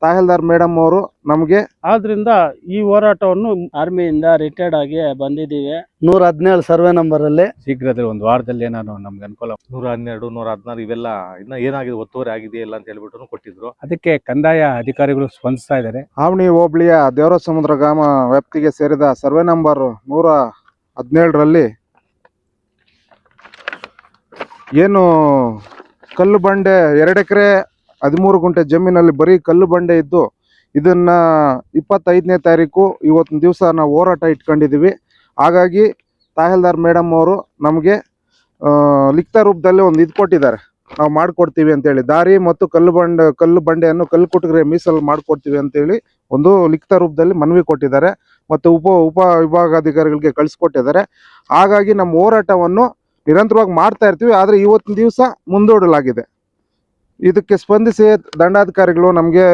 Tahsildar madam ಅವರು ನಮಗೆ ಆದ್ರಿಂದ ಈ ಹೋರಾಟವನ್ನು ಆರ್ಮಿಯಿಂದ ರಿಟೈರ್ಡ್ ಆಗಿ ಬಂದಿದ್ದೀವಿ. 117 ಸರ್ವೆ ನಂಬರ್ ಅಲ್ಲಿ ಶೀಘ್ರದಲ್ಲಿ ಒಂದು ವಾರದಲ್ಲಿ ಏನಾದ್ರು ನಮ್ಗೆ ಅನುಕೂಲ 112, 116 ಇವೆಲ್ಲ ಇನ್ನ ಏನಾಗಿದೆ ಒತ್ತುವರಿ ಆಗಿದೆಯಲ್ಲ ಅಂತ ಹೇಳ್ಬಿಟ್ಟು ಕೊಟ್ಟಿದ್ರು. ಅದಕ್ಕೆ ಕಂದಾಯ ಅಧಿಕಾರಿಗಳು ಸ್ಪಂದಿಸ್ತಾ ಇದ್ದಾರೆ. ಆವಣಿ ಹೋಬಳಿಯ ದೇವರ ಸಮುದ್ರ ಗ್ರಾಮ ವ್ಯಾಪ್ತಿಗೆ ಸೇರಿದ ಸರ್ವೆ ನಂಬರ್ 117ರಲ್ಲಿ ಏನು ಕಲ್ಲು ಬಂಡೆ 2 ಎಕರೆ 13 ಗುಂಟೆ ಜಮೀನಲ್ಲಿ ಬರೀ ಕಲ್ಲು ಬಂಡೆ ಇದ್ದು ಇದನ್ನ 25ನೇ ತಾರೀಕು ಇವತ್ತಿನ ದಿವಸ ನಾವು ಹೋರಾಟ ಇಟ್ಕೊಂಡಿದ್ದೀವಿ. ಹಾಗಾಗಿ ತಹಸೀಲ್ದಾರ್ ಮೇಡಮ್ ಅವರು ನಮಗೆ ಲಿಖಿತ ರೂಪದಲ್ಲಿ ಒಂದು ಇದು ಕೊಟ್ಟಿದ್ದಾರೆ, ನಾವು ಮಾಡಿಕೊಡ್ತೀವಿ ಅಂತೇಳಿ. ದಾರಿ ಮತ್ತು ಕಲ್ಲು ಬಂಡೆಯನ್ನು ಕಲ್ಲುಕುಟುಗರೆ ಮೀಸಲು ಮಾಡಿಕೊಡ್ತೀವಿ ಅಂತೇಳಿ ಒಂದು ಲಿಖಿತ ರೂಪದಲ್ಲಿ ಮನವಿ ಕೊಟ್ಟಿದ್ದಾರೆ ಮತ್ತು ಉಪ ವಿಭಾಗಾಧಿಕಾರಿಗಳಿಗೆ ಕಳಿಸ್ಕೊಟ್ಟಿದ್ದಾರೆ. ಹಾಗಾಗಿ ನಮ್ಮ ಹೋರಾಟವನ್ನು ನಿರಂತರವಾಗಿ ಮಾಡ್ತಾ ಇರ್ತೀವಿ. ಆದರೆ ಇವತ್ತಿನ ದಿವಸ ಮುಂದೂಡಲಾಗಿದೆ. ಇದಕ್ಕೆ ಸ್ಪಂದಿಸಿ ದಂಡಾಧಿಕಾರಿಗಳು ನಮಗೆ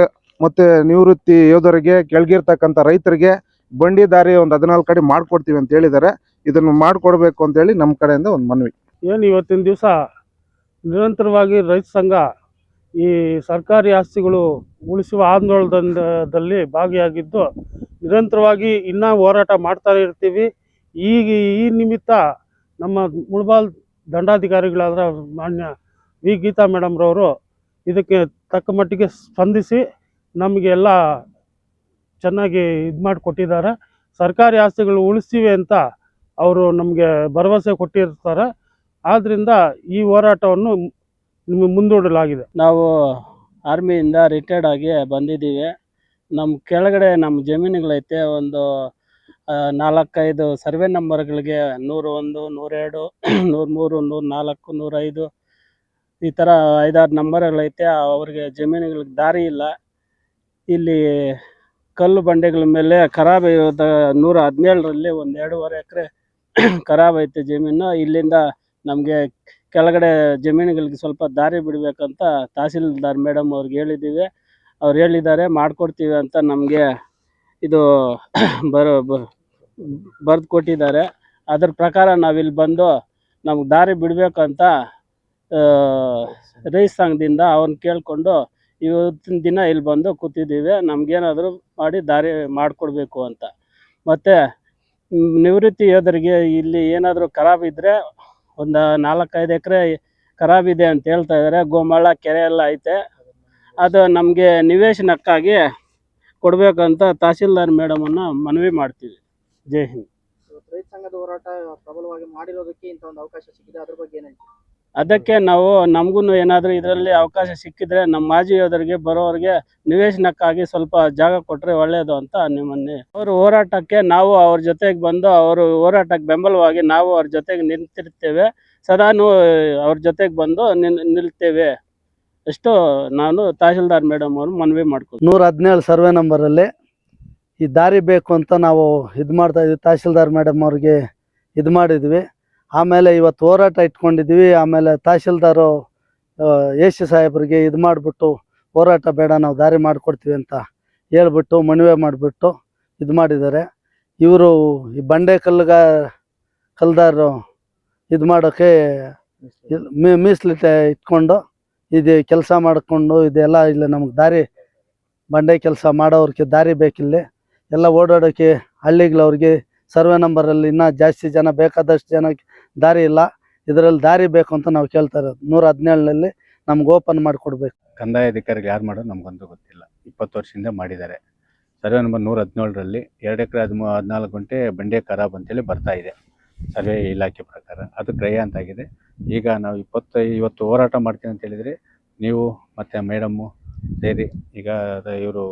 ಮತ್ತು ನಿವೃತ್ತಿ ಯೋಧರಿಗೆ, ಕೆಳಗಿರ್ತಕ್ಕಂಥ ರೈತರಿಗೆ ಬಂಡಿ ದಾರಿ ಒಂದು 14 ಕಡೆ ಮಾಡಿಕೊಡ್ತೀವಿ ಅಂತ ಹೇಳಿದ್ದಾರೆ. ಇದನ್ನು ಮಾಡಿಕೊಡ್ಬೇಕು ಅಂತೇಳಿ ನಮ್ಮ ಕಡೆಯಿಂದ ಒಂದು ಮನವಿ. ಏನು ಇವತ್ತಿನ ದಿವಸ ನಿರಂತರವಾಗಿ ರೈತ ಸಂಘ ಈ ಸರ್ಕಾರಿ ಆಸ್ತಿಗಳು ಉಳಿಸುವ ಆಂದೋಲನದಲ್ಲಿ ಭಾಗಿಯಾಗಿದ್ದು ನಿರಂತರವಾಗಿ ಇನ್ನೂ ಹೋರಾಟ ಮಾಡ್ತಾ ಇರ್ತೀವಿ. ಈ ನಿಮಿತ್ತ ನಮ್ಮ ಮುಳಬಾಲ್ ದಂಡಾಧಿಕಾರಿಗಳಾದ ಮಾನ್ಯ ವಿ ಗೀತಾ ಮೇಡಮ್ರವರು ಇದಕ್ಕೆ ತಕ್ಕ ಮಟ್ಟಿಗೆ ಸ್ಪಂದಿಸಿ ನಮಗೆ ಎಲ್ಲ ಚೆನ್ನಾಗಿ ಇದು ಮಾಡಿಕೊಟ್ಟಿದ್ದಾರೆ. ಸರ್ಕಾರಿ ಆಸ್ತಿಗಳು ಉಳಿಸ್ತೀವಿ ಅಂತ ಅವರು ನಮಗೆ ಭರವಸೆ ಕೊಟ್ಟಿರ್ತಾರೆ. ಆದ್ದರಿಂದ ಈ ಹೋರಾಟವನ್ನು ಮುಂದೂಡಲಾಗಿದೆ. ನಾವು ಆರ್ಮಿಯಿಂದ ರಿಟೈರ್ಡ್ ಆಗಿ ಬಂದಿದ್ದೀವಿ. ನಮ್ಮ ಕೆಳಗಡೆ ನಮ್ಮ ಜಮೀನುಗಳೈತೆ ಒಂದು 4-5 ಸರ್ವೆ ನಂಬರ್ಗಳಿಗೆ 101, 102, 103, 104, 105 ಈ ಥರ 5-6 ನಂಬರ್ಗಳೈತೆ. ಅವ್ರಿಗೆ ಜಮೀನುಗಳಿಗೆ ದಾರಿ ಇಲ್ಲ. ಇಲ್ಲಿ ಕಲ್ಲು ಬಂಡೆಗಳ ಮೇಲೆ ಖರಾಬ್ ಇರೋದ 117ರಲ್ಲಿ ಒಂದು 2.5 ಎಕರೆ ಖರಾಬ್ ಐತೆ ಜಮೀನು. ಇಲ್ಲಿಂದ ನಮಗೆ ಕೆಳಗಡೆ ಜಮೀನುಗಳಿಗೆ ಸ್ವಲ್ಪ ದಾರಿ ಬಿಡಬೇಕಂತ ತಹಸೀಲ್ದಾರ್ ಮೇಡಮ್ ಅವ್ರಿಗೆ ಹೇಳಿದ್ದೀವಿ. ಅವ್ರು ಹೇಳಿದ್ದಾರೆ ಮಾಡಿಕೊಡ್ತೀವಿ ಅಂತ ನಮಗೆ ಇದು ಬರೆದು ಕೊಟ್ಟಿದ್ದಾರೆ. ಅದ್ರ ಪ್ರಕಾರ ನಾವಿಲ್ಲಿ ಬಂದು ನಮ್ಗೆ ದಾರಿ ಬಿಡಬೇಕಂತ ರೈತ ಸಂಘದಿಂದ ಅವ್ರನ್ನ ಕೇಳಿಕೊಂಡು ಇವತ್ತಿನ ದಿನ ಇಲ್ಲಿ ಬಂದು ಕೂತಿದ್ದೀವಿ. ನಮಗೇನಾದರೂ ಮಾಡಿ ದಾರಿ ಮಾಡಿಕೊಡ್ಬೇಕು ಅಂತ. ಮತ್ತು ನಿವೃತ್ತಿ ಯೋಧರಿಗೆ ಇಲ್ಲಿ ಏನಾದರೂ ಖರಾಬ್ ಇದ್ದರೆ ಒಂದು 4-5 ಎಕರೆ ಖರಾಬಿದೆ ಅಂತ ಹೇಳ್ತಾ ಇದ್ದಾರೆ. ಗೋಮಾಳ ಕೆರೆ ಎಲ್ಲ ಐತೆ. ಅದು ನಮಗೆ ನಿವೇಶನಕ್ಕಾಗಿ ಕೊಡಬೇಕಂತ ತಹಸೀಲ್ದಾರ್ ಮೇಡಮನ್ನು ಮನವಿ ಮಾಡ್ತೀವಿ. ಜೈ ಹಿಂದ್. ರೈತ ಸಂಘದ ಹೋರಾಟ ಪ್ರಬಲವಾಗಿ ಮಾಡಿರೋದಕ್ಕೆ ಇಂಥ ಒಂದು ಅವಕಾಶ ಸಿಕ್ಕಿದೆ, ಅದ್ರ ಬಗ್ಗೆ ಏನು ಹೇಳ್ತೀವಿ? ಅದಕ್ಕೆ ನಾವು ನಮಗೂ ಏನಾದರೂ ಇದರಲ್ಲಿ ಅವಕಾಶ ಸಿಕ್ಕಿದ್ರೆ ನಮ್ಮ ಮಾಜಿ ಯೋಧರಿಗೆ ಬರೋರಿಗೆ ನಿವೇಶನಕ್ಕಾಗಿ ಸ್ವಲ್ಪ ಜಾಗ ಕೊಟ್ಟರೆ ಒಳ್ಳೆಯದು ಅಂತ ನಿಮ್ಮನ್ನೇ. ಅವ್ರ ಹೋರಾಟಕ್ಕೆ ನಾವು ಅವ್ರ ಜೊತೆಗೆ ಬಂದು ಅವರು ಹೋರಾಟಕ್ಕೆ ಬೆಂಬಲವಾಗಿ ನಾವು ಅವ್ರ ಜೊತೆಗೆ ನಿಂತಿರ್ತೇವೆ. ಸದಾನು ಅವ್ರ ಜೊತೆಗೆ ಬಂದು ನಿಲ್ತೇವೆ ಅಷ್ಟು ನಾನು ತಹಸೀಲ್ದಾರ್ ಮೇಡಮ್ ಅವರು ಮನವಿ ಮಾಡ್ಕೊಳ್ತೀನಿ. 117 ಸರ್ವೆ ನಂಬರಲ್ಲಿ ಈ ದಾರಿ ಬೇಕು ಅಂತ ನಾವು ಇದು ಮಾಡ್ತಾ ಇದ್ವಿ. ತಹಸೀಲ್ದಾರ್ ಮೇಡಮ್ ಅವ್ರಿಗೆ ಇದು ಮಾಡಿದ್ವಿ. ಆಮೇಲೆ ಇವತ್ತು ಹೋರಾಟ ಇಟ್ಕೊಂಡಿದ್ವಿ. ಆಮೇಲೆ ತಹಸೀಲ್ದಾರು AC ಸಾಹೇಬ್ರಿಗೆ ಇದು ಮಾಡಿಬಿಟ್ಟು ಹೋರಾಟ ಬೇಡ, ನಾವು ದಾರಿ ಮಾಡಿಕೊಡ್ತೀವಿ ಅಂತ ಹೇಳ್ಬಿಟ್ಟು ಮನವಿ ಮಾಡಿಬಿಟ್ಟು ಇದು ಮಾಡಿದ್ದಾರೆ. ಇವರು ಈ ಬಂಡೆ ಕಲ್ದಾರು ಇದು ಮಾಡೋಕ್ಕೆ ಮೀಸಲಿಟ್ಟು ಇಟ್ಕೊಂಡು ಇದು ಕೆಲಸ ಮಾಡಿಕೊಂಡು ಇದೆಲ್ಲ ಇಲ್ಲ. ನಮಗೆ ದಾರಿ ಬಂಡೆ ಕೆಲಸ ಮಾಡೋರಿಗೆ ದಾರಿ ಬೇಕಿಲ್ಲಿ ಎಲ್ಲ ಓಡಾಡೋಕ್ಕೆ. ಹಳ್ಳಿಗಳವ್ರಿಗೆ ಸರ್ವೆ ನಂಬರಲ್ಲಿ ಇನ್ನೂ ಜಾಸ್ತಿ ಜನ, ಬೇಕಾದಷ್ಟು ಜನಕ್ಕೆ ದಾರಿ ಇಲ್ಲ. ಇದರಲ್ಲಿ ದಾರಿ ಬೇಕು ಅಂತ ನಾವು ಕೇಳ್ತಾ ಇರೋದು. 117ನಲ್ಲಿ ನಮ್ಗೆ ಓಪನ್ ಮಾಡಿಕೊಡ್ಬೇಕು. ಕಂದಾಯ ಅಧಿಕಾರಿಗಳು ಯಾರು ಮಾಡೋದು ನಮಗಂತೂ ಗೊತ್ತಿಲ್ಲ. 20 ವರ್ಷದಿಂದ ಮಾಡಿದ್ದಾರೆ. ಸರ್ವೆ ನಂಬರ್ 117ರಲ್ಲಿ 2 ಎಕರೆ 14 ಗುಂಟೆ ಬಂಡೆ ಖರಾಬ್ ಅಂತೇಳಿ ಬರ್ತಾ ಇದೆ ಸರ್ವೆ ಇಲಾಖೆ ಪ್ರಕಾರ. ಅದು ಕ್ರಯ ಅಂತಾಗಿದೆ. ಈಗ ನಾವು ಇವತ್ತು ಹೋರಾಟ ಮಾಡ್ತೀನಿ ಅಂತ ಹೇಳಿದರೆ ನೀವು ಮತ್ತು ಮೇಡಮ್ಮು ಸೇರಿ ಈಗ ಇವರು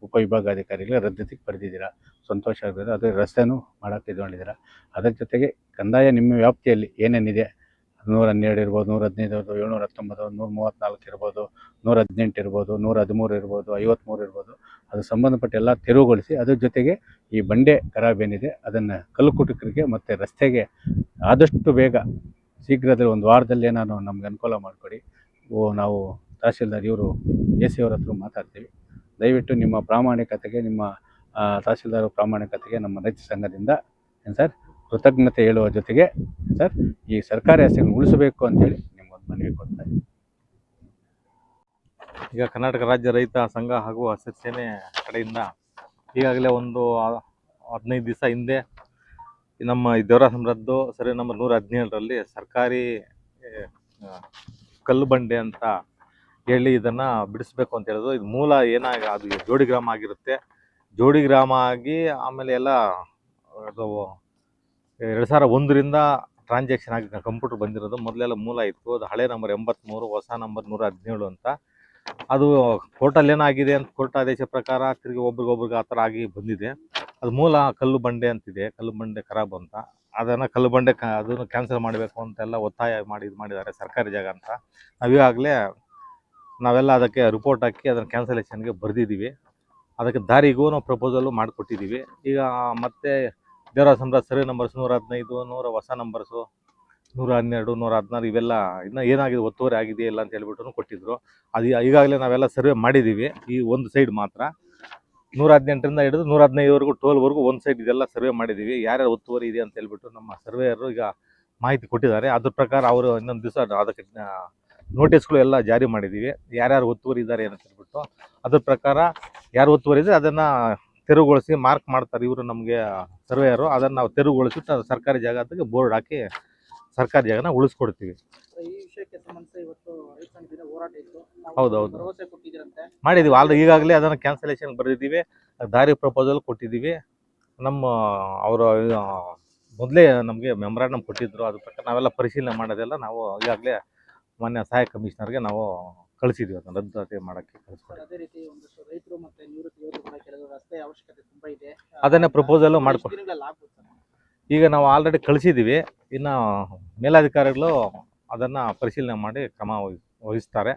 ಉಪವಿಭಾಗಾಧಿಕಾರಿಗಳು ರದ್ದತಿಗೆ ಬರೆದಿದ್ದೀರಾ, ಸಂತೋಷ ಆಗ್ತದೆ. ಅದು ರಸ್ತೆನೂ ಮಾಡೋಕ್ಕೆ ಇದ್ಕೊಂಡಿದ್ದೀರಾ. ಅದರ ಜೊತೆಗೆ ಕಂದಾಯ ನಿಮ್ಮ ವ್ಯಾಪ್ತಿಯಲ್ಲಿ ಏನೇನಿದೆ 112 ಇರ್ಬೋದು, 115 ಇರ್ಬೋದು, 719, 134 ಇರ್ಬೋದು, 118 ಇರ್ಬೋದು, 113 ಇರ್ಬೋದು, 53 ಇರ್ಬೋದು, ಅದು ಸಂಬಂಧಪಟ್ಟ ಎಲ್ಲ ತೆರವುಗೊಳಿಸಿ ಅದ್ರ ಜೊತೆಗೆ ಈ ಬಂಡೆ ಖರಾಬ್ ಏನಿದೆ ಅದನ್ನು ಕಲ್ಲುಕುಟುಕರಿಗೆ ಮತ್ತು ರಸ್ತೆಗೆ ಆದಷ್ಟು ಬೇಗ ಶೀಘ್ರದಲ್ಲಿ ಒಂದು ವಾರದಲ್ಲಿ ಏನಾದ್ರು ನಮ್ಗೆ ಅನುಕೂಲ ಮಾಡಿಕೊಡಿ. ನಾವು ತಹಸೀಲ್ದಾರ್ ಇವರು AC ಅವ್ರ ಹತ್ರ ಮಾತಾಡ್ತೀವಿ. ದಯವಿಟ್ಟು ನಿಮ್ಮ ಪ್ರಾಮಾಣಿಕತೆಗೆ, ನಿಮ್ಮ ತಹಸೀಲ್ದಾರ್ ಪ್ರಾಮಾಣಿಕತೆಗೆ ನಮ್ಮ ರೈತ ಸಂಘದಿಂದ ಏನು ಸರ್ ಕೃತಜ್ಞತೆ ಹೇಳುವ ಜೊತೆಗೆ ಸರ್ ಈ ಸರ್ಕಾರಿ ಆಸ್ತಿಗಳನ್ನು ಉಳಿಸಬೇಕು ಅಂತೇಳಿ ನಿಮ್ಗೊಂದು ಮನವಿ ಕೊಡ್ತಾ ಇದ್ದೀವಿ. ಈಗ ಕರ್ನಾಟಕ ರಾಜ್ಯ ರೈತ ಸಂಘ ಹಾಗೂ ಹಸಿರು ಸೇನೆ ಕಡೆಯಿಂದ ಈಗಾಗಲೇ ಒಂದು 15 ದಿವಸ ಹಿಂದೆ ನಮ್ಮ ಈ ದೇವರ ಸಮರದ್ದು ಸರ್ವೆ ನಂಬರ್ 117ರಲ್ಲಿ ಸರ್ಕಾರಿ ಕಲ್ಲು ಬಂಡೆ ಅಂತ ಹೇಳಿ ಇದನ್ನು ಬಿಡಿಸ್ಬೇಕು ಅಂತ ಹೇಳಿದ್ರು. ಇದು ಮೂಲ ಏನಾಗ ಅದು ಜೋಡಿ ಗ್ರಾಮ ಆಗಿರುತ್ತೆ. ಜೋಡಿ ಗ್ರಾಮ ಆಗಿ ಆಮೇಲೆ ಎಲ್ಲ ಅದು 2001ರಿಂದ ಟ್ರಾನ್ಸಾಕ್ಷನ್ ಆಗಿ ಕಂಪ್ಯೂಟರ್ ಬಂದಿರೋದು. ಮೊದಲೆಲ್ಲ ಮೂಲ ಇತ್ತು, ಅದು ಹಳೆ ನಂಬರ್ 83, ಹೊಸ ನಂಬರ್ 117 ಅಂತ. ಅದು ಕೋರ್ಟಲ್ಲಿ ಏನಾಗಿದೆ ಅಂತ ಕೋರ್ಟ್ ಆದೇಶ ಪ್ರಕಾರ ತಿರುಗಿ ಒಬ್ರಿಗೊಬ್ರಿಗೆ ಆ ಥರ ಆಗಿ ಬಂದಿದೆ. ಅದು ಮೂಲ ಕಲ್ಲು ಬಂಡೆ ಅಂತಿದೆ, ಕಲ್ಲು ಬಂಡೆ ಖರಾಬ್ ಅಂತ. ಅದನ್ನು ಕಲ್ಲು ಬಂಡೆ ಅದನ್ನು ಕ್ಯಾನ್ಸಲ್ ಮಾಡಬೇಕು ಅಂತೆಲ್ಲ ಒತ್ತಾಯ ಮಾಡಿದ್ದಾರೆ, ಸರ್ಕಾರಿ ಜಾಗ ಅಂತ. ನಾವೆಲ್ಲ ಅದಕ್ಕೆ ರಿಪೋರ್ಟ್ ಹಾಕಿ ಅದನ್ನು ಕ್ಯಾನ್ಸಲೇಷನ್ಗೆ ಬರೆದಿದ್ದೀವಿ. ಅದಕ್ಕೆ ದಾರಿಗೂ ನಾವು ಪ್ರಪೋಸಲು ಮಾಡಿಕೊಟ್ಟಿದ್ದೀವಿ. ಈಗ ಮತ್ತೆ ದೇವರ ಸಂಘ ಸರ್ವೆ ನಂಬರ್ಸ್ 115, 100 ಹೊಸ ನಂಬರ್ಸು 112, 116 ಇವೆಲ್ಲ ಇನ್ನೂ ಏನಾಗಿದೆ ಒತ್ತುವರಿ ಆಗಿದೆ ಇಲ್ಲ ಅಂತ ಹೇಳ್ಬಿಟ್ಟು ಕೊಟ್ಟಿದ್ರು. ಅದು ಈಗಾಗಲೇ ನಾವೆಲ್ಲ ಸರ್ವೆ ಮಾಡಿದ್ದೀವಿ. ಈ ಒಂದು ಸೈಡ್ ಮಾತ್ರ 118ರಿಂದ ಹಿಡಿದು 115ವರೆಗೂ ಟೋಲ್ವರೆಗೂ ಒಂದು ಸೈಡ್ ಇದೆಲ್ಲ ಸರ್ವೆ ಮಾಡಿದ್ದೀವಿ. ಯಾರ್ಯಾರು ಒತ್ತುವರಿ ಇದೆ ಅಂತ ಹೇಳ್ಬಿಟ್ಟು ನಮ್ಮ ಸರ್ವೇಯರು ಈಗ ಮಾಹಿತಿ ಕೊಟ್ಟಿದ್ದಾರೆ. ಅದ್ರ ಪ್ರಕಾರ ಅವರು ಇನ್ನೊಂದು ದಿವಸ ಅದಕ್ಕೆ ನೋಟಿಸ್ಗಳು ಎಲ್ಲ ಜಾರಿ ಮಾಡಿದ್ದೀವಿ, ಯಾರ್ಯಾರು ಒತ್ತುವರಿ ಇದ್ದಾರೆ ಅಂತ ಹೇಳ್ಬಿಟ್ಟು. ಅದ್ರ ಪ್ರಕಾರ ಯಾರು ಒತ್ತುವರಿ ಇದೆ ಅದನ್ನು ತೆರವುಗೊಳಿಸಿ ಮಾರ್ಕ್ ಮಾಡ್ತಾರೆ ಇವರು ನಮಗೆ ಸರ್ವೇಯರು. ಅದನ್ನು ನಾವು ತೆರವುಗೊಳಿಸಿಟ್ಟು ಸರ್ಕಾರಿ ಜಾಗ ಅಂತ ಬೋರ್ಡ್ ಹಾಕಿ ಸರ್ಕಾರಿ ಜಾಗನ ಉಳಿಸ್ಕೊಡ್ತೀವಿ. ಈ ವಿಷಯಕ್ಕೆ ಸಂಬಂಧಿಸಿ ಇವತ್ತು ರೈತ ಸಂಘದಿಂದ ಹೋರಾಟ ಇತ್ತು. ನಾವು ಹೌದೌದು. ಭರವಸೆ ಕೊಟ್ಟಿದ್ದೀರಂತೆ. ಮಾಡಿದ್ದೀವಿ ಈಗಾಗಲೇ ಅದನ್ನು ಕ್ಯಾನ್ಸಲೇಷನ್ ಬರೆದಿದ್ದೀವಿ, ದಾರಿ ಪ್ರಪೋಸಲ್ ಕೊಟ್ಟಿದ್ದೀವಿ. ನಮ್ಮ ಅವರು ಮೊದಲೇ ನಮಗೆ ಮೆಮೊರಾಂಡಮ್ ಕೊಟ್ಟಿದ್ದರು. ಅದ್ರ ಪ್ರಕಾರ ನಾವೆಲ್ಲ ಪರಿಶೀಲನೆ ಮಾಡೋದೆಲ್ಲ ನಾವು ಈಗಾಗಲೇ ಮಾನ್ಯ ಸಹಾಯಕ ಕಮಿಷನರ್ಗೆ ನಾವು ಕಳಿಸಿದ್ದೀವಿ, ಅದನ್ನು ರದ್ದಾತಿ ಮಾಡೋಕ್ಕೆ ಕಳಿಸ್ಕೊಡಿ. ಅದೇ ರೀತಿ ಒಂದಷ್ಟು ರೈತರು ಮತ್ತೆ ನಿವೃತ್ತಿ ಯೋಧರು ಕೂಡ ಕೆಲವು ರಸ್ತೆ ಅವಶ್ಯಕತೆ ತುಂಬಾ ಇದೆ. ಅದನ್ನೇ ಪ್ರಪೋಸಲ್ ಮಾಡ್ಕೊ ದಿನಗಳಲ್ಲಿ ಆಗ್ಬೋದು ಸರ್. ಈಗ ನಾವು ಆಲ್ರೆಡಿ ಕಳಿಸಿದ್ದೀವಿ. ಇನ್ನು ಮೇಲಾಧಿಕಾರಿಗಳು ಅದನ್ನು ಪರಿಶೀಲನೆ ಮಾಡಿ ಕ್ರಮ ವಹಿಸ್ತಾರೆ.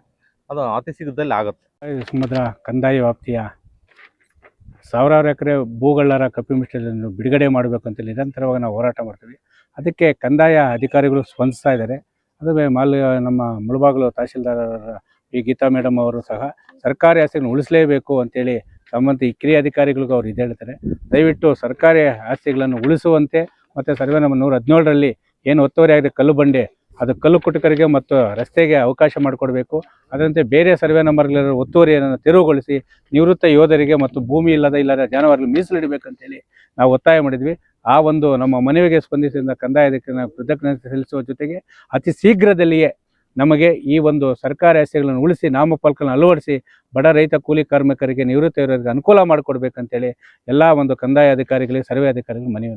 ಅದು ಅತಿ ಶೀಘ್ರದಲ್ಲಿ ಆಗುತ್ತೆ. ಸಮುದ್ರ ಕಂದಾಯ ವ್ಯಾಪ್ತಿಯ ಸಾವಿರಾರು ಎಕರೆ ಭೂಗಳ್ಳರ ಕಪಿಮುಷ್ಟಿಯನ್ನು ಬಿಡುಗಡೆ ಮಾಡಬೇಕು ಅಂತ ನಿರಂತರವಾಗಿ ನಾವು ಹೋರಾಟ ಮಾಡ್ತೀವಿ. ಅದಕ್ಕೆ ಕಂದಾಯ ಅಧಿಕಾರಿಗಳು ಸ್ಪಂದಿಸ್ತಾ ಇದ್ದಾರೆ. ಅದುವೇ ನಮ್ಮ ಮುಳಬಾಗಿಲು ತಹಶೀಲ್ದಾರ್ ಈ ಗೀತಾ ಮೇಡಮ್ ಅವರು ಸಹ ಸರ್ಕಾರಿ ಆಸ್ತಿಗಳನ್ನು ಉಳಿಸಲೇಬೇಕು ಅಂತೇಳಿ ಸಂಬಂಧಿತ ಕಿರಿಯ ಅಧಿಕಾರಿಗಳಿಗೂ ಅವ್ರು ಇದು ಹೇಳ್ತಾರೆ. ದಯವಿಟ್ಟು ಸರ್ಕಾರಿ ಆಸ್ತಿಗಳನ್ನು ಉಳಿಸುವಂತೆ ಮತ್ತು ಸರ್ವೆ ನಂಬರ್ 117ರಲ್ಲಿ ಏನು ಒತ್ತುವರಿ ಆಗಿದೆ ಕಲ್ಲು ಬಂಡೆ, ಅದು ಕಲ್ಲು ಕುಟುಕರಿಗೆ ಮತ್ತು ರಸ್ತೆಗೆ ಅವಕಾಶ ಮಾಡಿಕೊಡಬೇಕು. ಅದರಂತೆ ಬೇರೆ ಸರ್ವೆ ನಂಬರ್ಗಳ ಒತ್ತುವರಿಯನ್ನು ತೆರವುಗೊಳಿಸಿ ನಿವೃತ್ತ ಯೋಧರಿಗೆ ಮತ್ತು ಭೂಮಿ ಇಲ್ಲದ ಜಾನುವಾರುಗಳು ಮೀಸಲಿಡಬೇಕಂತೇಳಿ ನಾವು ಒತ್ತಾಯ ಮಾಡಿದ್ವಿ. ಆ ಒಂದು ನಮ್ಮ ಮನವಿಗೆ ಸ್ಪಂದಿಸಿದ ಕಂದಾಯ ಅಧಿಕಾರಿಗಳ ಕೃತಜ್ಞತೆ ಸಲ್ಲಿಸುವ ಜೊತೆಗೆ ಅತಿ ಶೀಘ್ರದಲ್ಲಿಯೇ ನಮಗೆ ಈ ಒಂದು ಸರ್ಕಾರಿ ಆಸ್ತಿಗಳನ್ನು ಉಳಿಸಿ ನಾಮಫಲಕಗಳನ್ನು ಅಳವಡಿಸಿ ಬಡ ರೈತ ಕೂಲಿ ಕಾರ್ಮಿಕರಿಗೆ ನಿವೃತ್ತ ಯೋಧರಿಗೆ ಅನುಕೂಲ ಮಾಡಿಕೊಡ್ಬೇಕಂತೇಳಿ ಎಲ್ಲ ಒಂದು ಕಂದಾಯ ಅಧಿಕಾರಿಗಳಿಗೆ ಸರ್ವೆ ಅಧಿಕಾರಿಗಳಿಗೆ ಮನವಿ